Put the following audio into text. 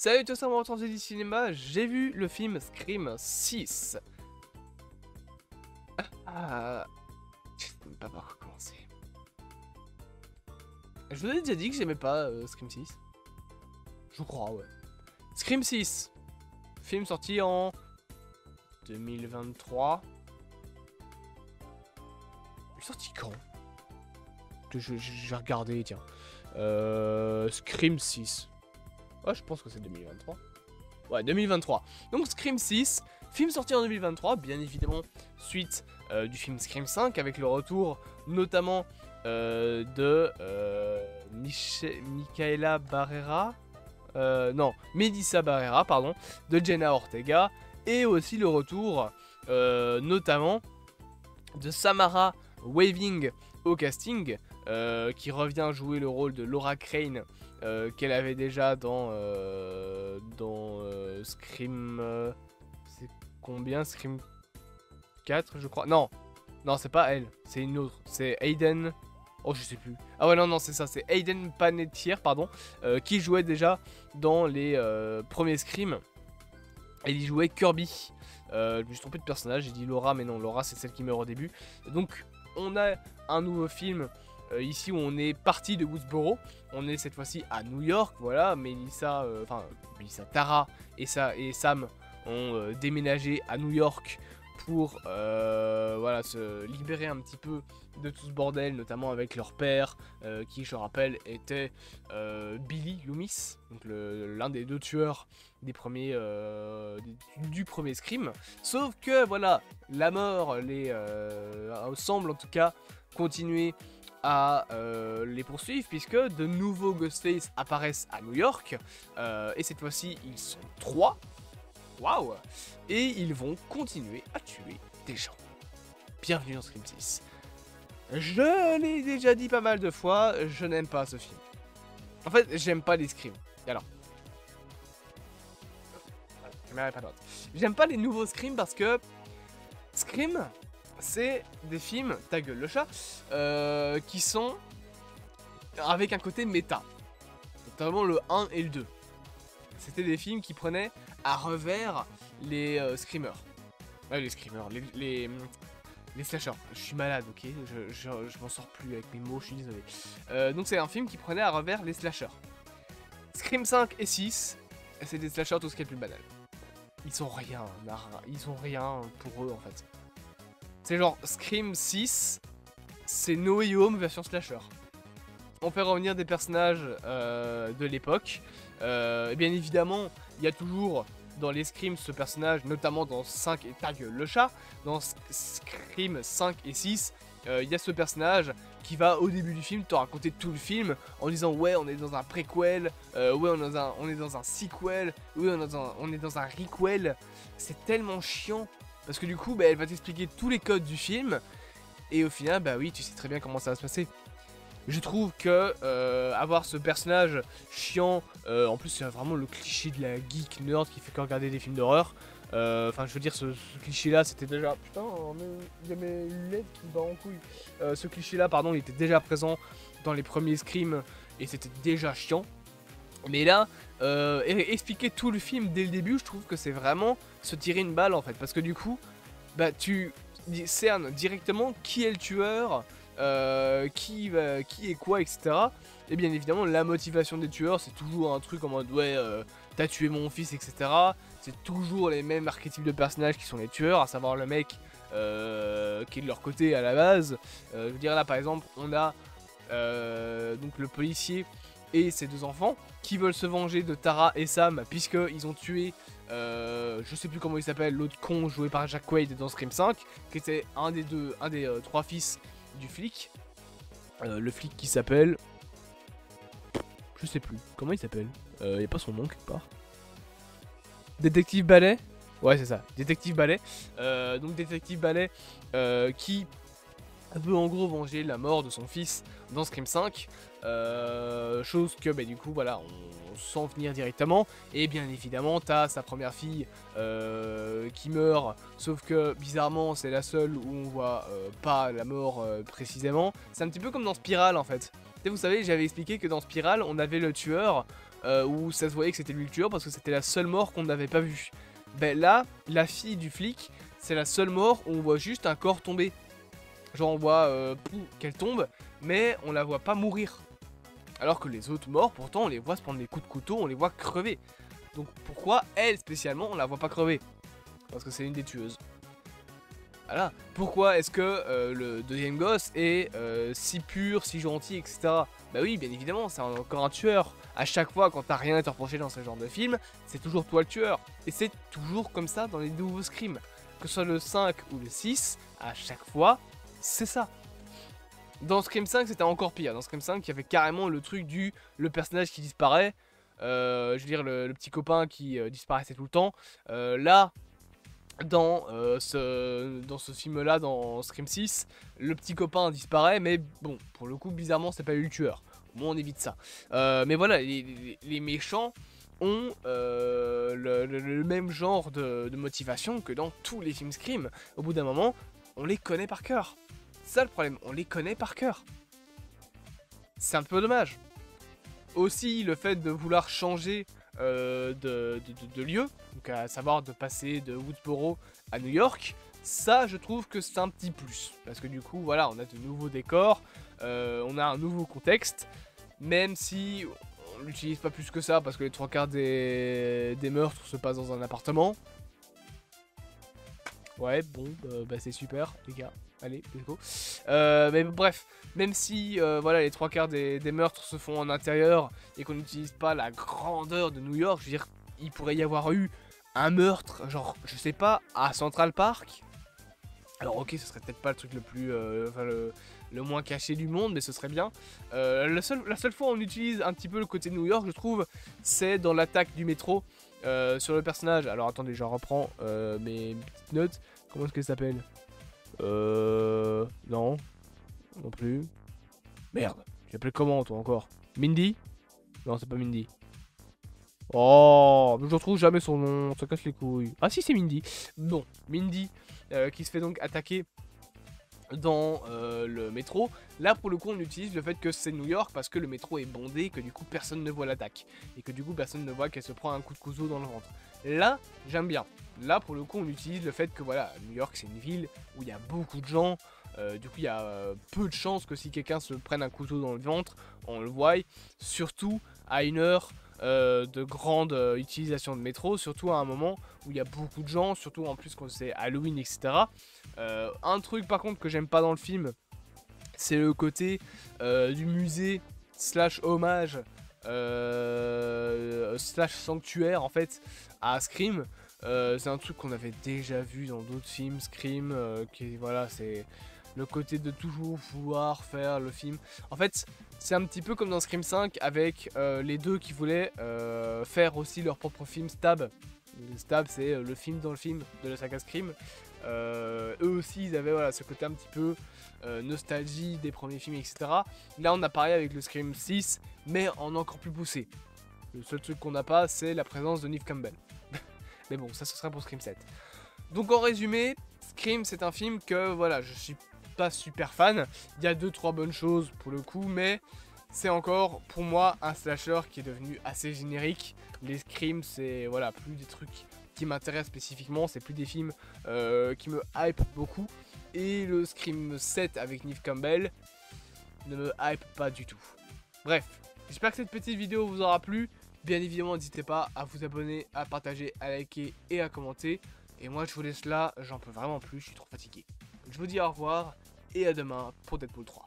Salut tout ça, moi retourne du cinéma, j'ai vu le film Scream 6. Je sais même pas par quoi commencer. Je vous ai déjà dit que j'aimais pas Scream 6. Je crois, ouais. Scream 6, film sorti en 2023. Il est sorti quand? Je vais regarder, tiens. Scream 6. Ouais, je pense que c'est 2023. Ouais, 2023. Donc Scream 6, film sorti en 2023, bien évidemment, suite du film Scream 5, avec le retour notamment de Micaela Barrera. Non, Melissa Barrera, pardon, de Jenna Ortega. Et aussi le retour notamment de Samara Weaving au casting, qui revient jouer le rôle de Laura Crane, qu'elle avait déjà dans Scream... c'est combien? Scream 4, je crois. Non, c'est pas elle, c'est une autre. C'est Aiden... Oh, je sais plus. Ah ouais, non, c'est ça, c'est Aiden Panettiere, pardon, qui jouait déjà dans les premiers Scream. Elle y jouait Kirby. Je me suis trompé de personnage, j'ai dit Laura, mais non, Laura c'est celle qui meurt au début. Donc, on a un nouveau film ici où on est parti de Woodsboro. On est cette fois-ci à New York, voilà. Melissa, Tara et Sam ont déménagé à New York pour voilà, se libérer un petit peu de tout ce bordel, notamment avec leur père, qui, je rappelle, était Billy Loomis, donc l'un des deux tueurs des premiers, du premier Scream. Sauf que, voilà, la mort semble en tout cas continuer à les poursuivre, puisque de nouveaux Ghostface apparaissent à New York, et cette fois-ci, ils sont 3. Waouh! Et ils vont continuer à tuer des gens. Bienvenue dans Scream 6. Je l'ai déjà dit pas mal de fois, je n'aime pas ce film. En fait, j'aime pas les Scream. Alors. J'aime pas les nouveaux Scream parce que Scream, c'est des films, ta gueule le chat, qui sont avec un côté méta. Notamment le 1 et le 2. C'était des films qui prenaient à revers les screamers. Les screamers, les slashers. Je suis malade, ok, je m'en sors plus avec mes mots, je suis désolé. Donc c'est un film qui prenait à revers les slashers. Scream 5 et 6, c'est des slashers tout ce qui est le plus banal. Ils ont rien pour eux en fait. C'est genre Scream 6, c'est No Way Home version slasher. On fait revenir des personnages de l'époque. Bien évidemment, il y a toujours dans les Scream ce personnage, notamment dans 5 et ta gueule le chat. Dans Scream 5 et 6, il y a ce personnage qui va au début du film te raconter tout le film en disant ouais, on est dans un préquel, ouais, on est dans un sequel, ouais, on est dans un requel. C'est tellement chiant parce que du coup, elle va t'expliquer tous les codes du film et au final, oui, tu sais très bien comment ça va se passer. Je trouve que avoir ce personnage chiant, en plus c'est vraiment le cliché de la geek nerd qui fait que regarder des films d'horreur. Enfin, je veux dire, ce cliché là c'était déjà... Putain, il y a mes lunettes qui battent en couille. Ce cliché là, pardon, il était déjà présent dans les premiers Scream et c'était déjà chiant. Mais là, expliquer tout le film dès le début, je trouve que c'est vraiment se tirer une balle en fait. Parce que du coup, tu cernes directement qui est le tueur, qui est quoi, etc. Et bien évidemment, la motivation des tueurs, c'est toujours un truc en mode ouais, t'as tué mon fils, etc. C'est toujours les mêmes archétypes de personnages qui sont les tueurs, à savoir le mec qui est de leur côté à la base. Je veux dire, là par exemple, on a donc le policier et ses deux enfants qui veulent se venger de Tara et Sam, puisqu'ils ont tué, je sais plus comment il s'appelle, l'autre con joué par Jack Quaid dans Scream 5, qui était un des trois fils du flic. Le flic qui s'appelle... Je sais plus. Comment il s'appelle? Y a pas son nom quelque part. Détective Ballet? Ouais, c'est ça. Détective Ballet. Donc Détective Ballet qui veut en gros venger la mort de son fils dans Scream 5. Chose que du coup voilà, on sent venir directement. Et bien évidemment t'as sa première fille qui meurt, sauf que bizarrement c'est la seule où on voit pas la mort précisément. C'est un petit peu comme dans Spiral en fait. Vous savez, j'avais expliqué que dans Spiral on avait le tueur où ça se voyait que c'était lui le tueur parce que c'était la seule mort qu'on n'avait pas vue. Ben là, la fille du flic, c'est la seule mort où on voit juste un corps tomber. Genre on voit qu'elle tombe, mais on la voit pas mourir. Alors que les autres morts, pourtant, on les voit se prendre des coups de couteau, on les voit crever. Donc pourquoi elle, spécialement, on la voit pas crever? Parce que c'est une des tueuses. Voilà. Pourquoi est-ce que le deuxième gosse est si pur, si gentil, etc. Bah oui, bien évidemment, c'est encore un tueur. À chaque fois, quand t'as rien à te reprocher dans ce genre de film, c'est toujours toi le tueur. Et c'est toujours comme ça dans les nouveaux Scream. Que ce soit le 5 ou le 6, à chaque fois, c'est ça. Dans Scream 5, c'était encore pire. Dans Scream 5, il y avait carrément le truc du le personnage qui disparaît. Je veux dire, le petit copain qui disparaissait tout le temps. Là, dans ce film-là, dans Scream 6, le petit copain disparaît, mais bon, pour le coup, bizarrement, c'est pas lui le tueur. Au moins, on évite ça. Mais voilà, les méchants ont le même genre de motivation que dans tous les films Scream. Au bout d'un moment, on les connaît par cœur. C'est ça le problème, on les connaît par cœur. C'est un peu dommage. Aussi, le fait de vouloir changer de lieu, donc à savoir de passer de Woodsboro à New York, ça je trouve que c'est un petit plus. Parce que du coup, voilà, on a de nouveaux décors, on a un nouveau contexte, même si on l'utilise pas plus que ça, parce que les 3/4 des meurtres se passent dans un appartement. Ouais, bon, bah c'est super, les gars. Allez, let's go. Mais bref, même si voilà, les 3/4 des meurtres se font en intérieur et qu'on n'utilise pas la grandeur de New York, je veux dire, il pourrait y avoir eu un meurtre, genre, je sais pas, à Central Park. Alors ok, ce serait peut-être pas le truc le plus, enfin, le moins caché du monde, mais ce serait bien. La seule fois où on utilise un petit peu le côté New York, je trouve, c'est dans l'attaque du métro sur le personnage. Alors attendez, je reprends mes petites notes. Comment est-ce qu'elle s'appelle? Non. Non plus. Merde. Tu l'appelles comment, toi, encore? Mindy? Non, c'est pas Mindy. Oh, je retrouve jamais son nom, ça casse les couilles. Ah si, c'est Mindy. Bon, Mindy, qui se fait donc attaquer dans le métro. Là, pour le coup, on utilise le fait que c'est New York parce que le métro est bondé, que du coup, personne ne voit l'attaque. Et que du coup, personne ne voit qu'elle se prend un coup de couteau dans le ventre. Là, j'aime bien. Là, pour le coup, on utilise le fait que, voilà, New York, c'est une ville où il y a beaucoup de gens. Du coup, il y a peu de chances que si quelqu'un se prenne un couteau dans le ventre, on le voie. Surtout à une heure de grande utilisation de métro, surtout à un moment où il y a beaucoup de gens, surtout en plus quand c'est Halloween, etc. Un truc par contre que j'aime pas dans le film, c'est le côté du musée slash hommage slash sanctuaire en fait à Scream. C'est un truc qu'on avait déjà vu dans d'autres films Scream, qui voilà, c'est le côté de toujours vouloir faire le film. En fait, c'est un petit peu comme dans Scream 5 avec les deux qui voulaient faire aussi leur propre film Stab. Stab, c'est le film dans le film de la saga Scream. Eux aussi, ils avaient voilà, ce côté un petit peu nostalgie des premiers films, etc. Là, on a pareil avec le Scream 6, mais en encore plus poussé. Le seul truc qu'on n'a pas, c'est la présence de Neve Campbell. Mais bon, ça ce serait pour Scream 7. Donc en résumé, Scream c'est un film que voilà, je suis pas super fan. Il y a 2-3 bonnes choses pour le coup, mais c'est encore pour moi un slasher qui est devenu assez générique. Les Scream, c'est voilà, plus des trucs qui m'intéressent spécifiquement, c'est plus des films qui me hype beaucoup. Et le Scream 7 avec Neve Campbell ne me hype pas du tout. Bref, j'espère que cette petite vidéo vous aura plu. Bien évidemment, n'hésitez pas à vous abonner, à partager, à liker et à commenter. Et moi, je vous laisse là, j'en peux vraiment plus, je suis trop fatigué. Je vous dis au revoir et à demain pour Deadpool 3.